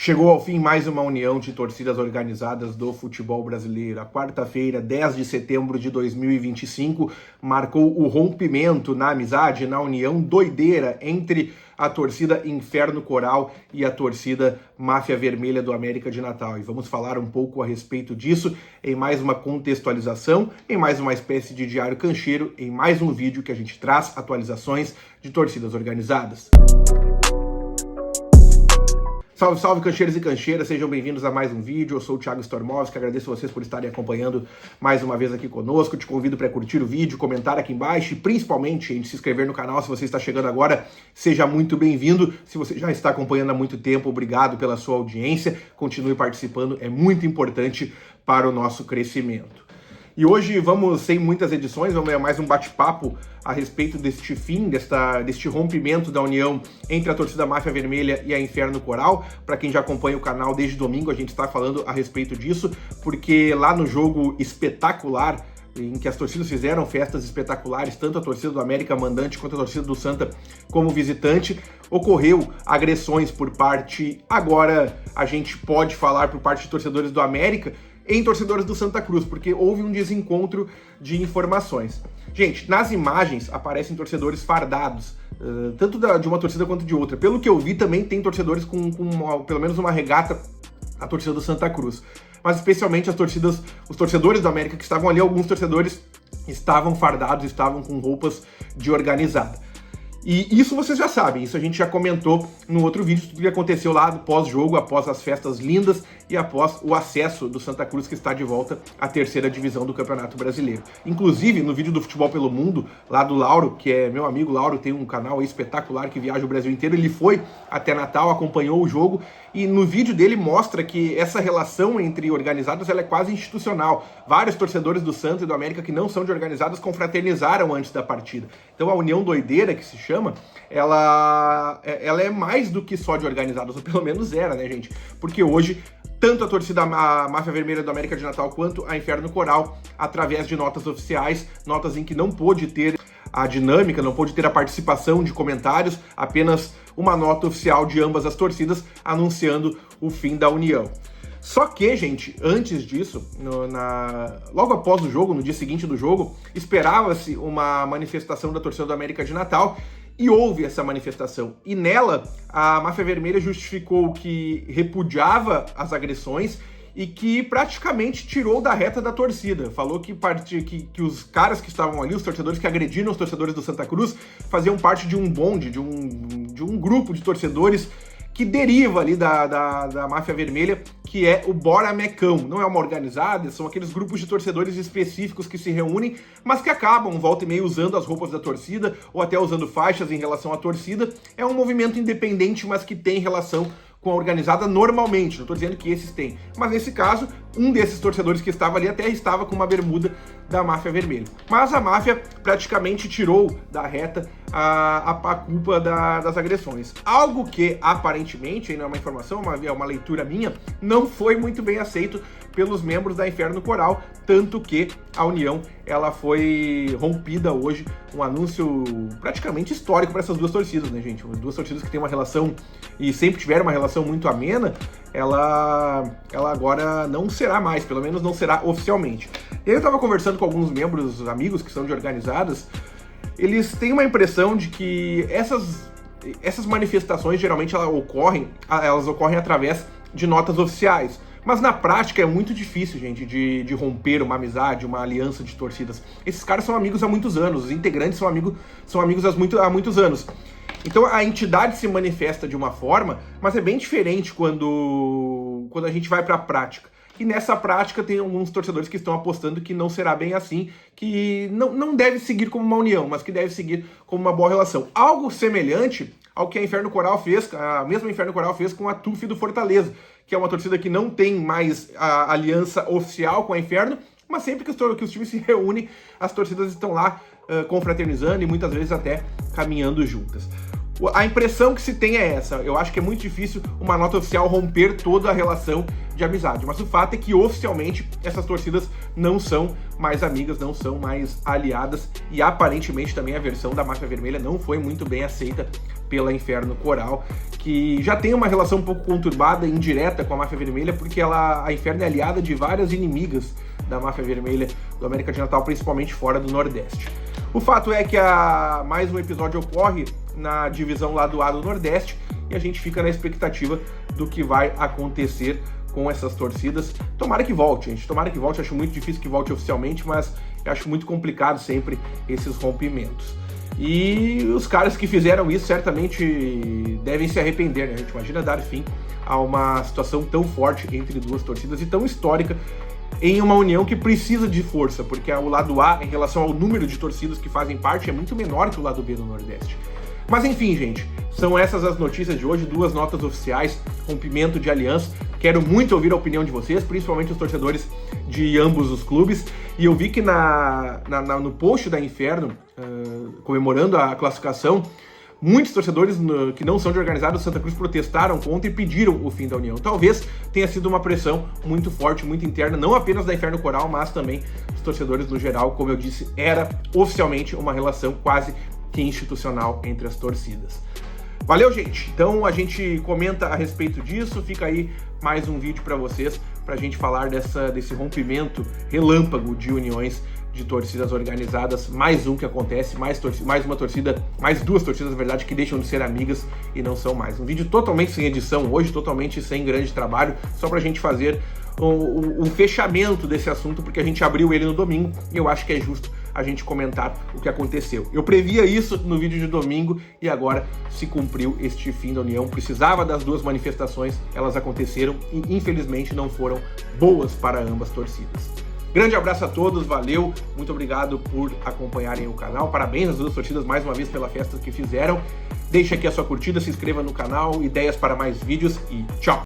Chegou ao fim mais uma união de torcidas organizadas do futebol brasileiro. A quarta-feira, 10 de setembro de 2025, marcou o rompimento na amizade, na união doideira entre a torcida Inferno Coral e a torcida Máfia Vermelha do América de Natal. E vamos falar um pouco a respeito disso em mais uma contextualização, em mais uma espécie de diário cancheiro, em mais um vídeo que a gente traz atualizações de torcidas organizadas. Salve, salve, cancheiros e cancheiras, sejam bem-vindos a mais um vídeo. Eu sou o Thiago Stormovski, agradeço vocês por estarem acompanhando mais uma vez aqui conosco. Te convido para curtir o vídeo, comentar aqui embaixo e principalmente gente, se inscrever no canal. Se você está chegando agora, seja muito bem-vindo. Se você já está acompanhando há muito tempo, obrigado pela sua audiência. Continue participando, é muito importante para o nosso crescimento. E hoje vamos, sem muitas edições, vamos a mais um bate-papo a respeito deste fim, deste rompimento da união entre a torcida Máfia Vermelha e a Inferno Coral. Para quem já acompanha o canal desde domingo, a gente está falando a respeito disso, porque lá no jogo espetacular, em que as torcidas fizeram festas espetaculares, tanto a torcida do América mandante quanto a torcida do Santa como visitante, ocorreu agressões por parte, agora a gente pode falar por parte de torcedores do América, em torcedores do Santa Cruz, porque houve um desencontro de informações. Gente, nas imagens aparecem torcedores fardados, tanto de uma torcida quanto de outra. Pelo que eu vi, também tem torcedores com pelo menos uma regata à torcida do Santa Cruz. Mas especialmente os torcedores do América que estavam ali, alguns torcedores estavam fardados, estavam com roupas de organizada. E isso vocês já sabem, isso a gente já comentou no outro vídeo, tudo que aconteceu lá pós-jogo, após as festas lindas e após o acesso do Santa Cruz, que está de volta à terceira divisão do Campeonato Brasileiro. Inclusive, no vídeo do Futebol pelo Mundo, lá do Lauro, que é meu amigo Lauro, tem um canal espetacular que viaja o Brasil inteiro, ele foi até Natal, acompanhou o jogo, e no vídeo dele mostra que essa relação entre organizados ela é quase institucional. Vários torcedores do Santa e do América que não são de organizados confraternizaram antes da partida. Então a união doideira, que se chama, ela é mais do que só de organizados, ou pelo menos era, né, gente? Porque hoje, tanto a torcida Máfia Vermelha do América de Natal quanto a Inferno Coral, através de notas oficiais, notas em que não pôde ter a dinâmica, não pôde ter a participação de comentários, apenas uma nota oficial de ambas as torcidas anunciando o fim da união. Só que, gente, antes disso, logo após o jogo, no dia seguinte do jogo, esperava-se uma manifestação da torcida do América de Natal e houve essa manifestação. E nela, a Máfia Vermelha justificou que repudiava as agressões e que praticamente tirou da reta da torcida. Falou que os caras que estavam ali, os torcedores que agrediram os torcedores do Santa Cruz, faziam parte de um bonde, de um grupo de torcedores que deriva ali da Máfia Vermelha, que é o Bora Mecão. Não é uma organizada, são aqueles grupos de torcedores específicos que se reúnem, mas que acabam, volta e meia, usando as roupas da torcida, ou até usando faixas em relação à torcida. É um movimento independente, mas que tem relação com a organizada normalmente, não estou dizendo que esses têm, mas nesse caso, um desses torcedores que estava ali até estava com uma bermuda da Máfia Vermelha. Mas a máfia praticamente tirou da reta a culpa das agressões. Algo que, aparentemente, ainda é uma informação, é uma leitura minha, não foi muito bem aceito pelos membros da Inferno Coral, tanto que a união ela foi rompida hoje, um anúncio praticamente histórico para essas duas torcidas, né, gente? Duas torcidas que têm uma relação, e sempre tiveram uma relação muito amena, ela agora não será mais, pelo menos não será oficialmente. Eu estava conversando com alguns membros, amigos que são de organizadas, eles têm uma impressão de que essas manifestações geralmente elas ocorrem através de notas oficiais. Mas na prática é muito difícil, gente, de romper uma amizade, uma aliança de torcidas. Esses caras são amigos há muitos anos, os integrantes são amigos há muitos anos. Então a entidade se manifesta de uma forma, mas é bem diferente quando a gente vai para a prática. E nessa prática tem alguns torcedores que estão apostando que não será bem assim, que não deve seguir como uma união, mas que deve seguir como uma boa relação. Algo semelhante ao que a Inferno Coral fez, a mesma Inferno Coral fez com a TUF do Fortaleza, que é uma torcida que não tem mais a aliança oficial com a Inferno, mas sempre que os times se reúnem, as torcidas estão lá confraternizando e muitas vezes até caminhando juntas. A impressão que se tem é essa. Eu acho que é muito difícil uma nota oficial romper toda a relação de amizade. Mas o fato é que oficialmente essas torcidas não são mais amigas, não são mais aliadas, e aparentemente também a versão da Máfia Vermelha não foi muito bem aceita pela Inferno Coral, que já tem uma relação um pouco conturbada e indireta com a Máfia Vermelha, porque a Inferno é aliada de várias inimigas da Máfia Vermelha do América de Natal, principalmente fora do Nordeste. O fato é que mais um episódio ocorre na divisão lá do A do Nordeste, e a gente fica na expectativa do que vai acontecer com essas torcidas. Tomara que volte, gente. Tomara que volte. Acho muito difícil que volte oficialmente, mas eu acho muito complicado sempre esses rompimentos. E os caras que fizeram isso certamente devem se arrepender, né? A gente imagina dar fim a uma situação tão forte entre duas torcidas e tão histórica em uma união que precisa de força, porque o lado A, em relação ao número de torcidas que fazem parte, é muito menor que o lado B do Nordeste. Mas enfim, gente, são essas as notícias de hoje, 2 notas oficiais, rompimento de aliança. Quero muito ouvir a opinião de vocês, principalmente os torcedores de ambos os clubes. E eu vi que no post da Inferno, comemorando a classificação, muitos torcedores que não são de organizado do Santa Cruz protestaram contra e pediram o fim da união. Talvez tenha sido uma pressão muito forte, muito interna, não apenas da Inferno Coral, mas também dos torcedores no geral. Como eu disse, era oficialmente uma relação quase que institucional entre as torcidas. Valeu, gente! Então a gente comenta a respeito disso, fica aí mais um vídeo para vocês, pra gente falar desse rompimento relâmpago de uniões de torcidas organizadas, mais um que acontece, mais uma torcida, mais 2 torcidas, na verdade, que deixam de ser amigas e não são mais. Um vídeo totalmente sem edição hoje, totalmente sem grande trabalho, só pra gente fazer um fechamento desse assunto, porque a gente abriu ele no domingo e eu acho que é justo a gente comentar o que aconteceu. Eu previa isso no vídeo de domingo e agora se cumpriu este fim da união. Precisava das 2 manifestações, elas aconteceram e infelizmente não foram boas para ambas torcidas. Grande abraço a todos, valeu, muito obrigado por acompanharem o canal, parabéns às 2 torcidas mais uma vez pela festa que fizeram. Deixa aqui a sua curtida, se inscreva no canal, ideias para mais vídeos e tchau!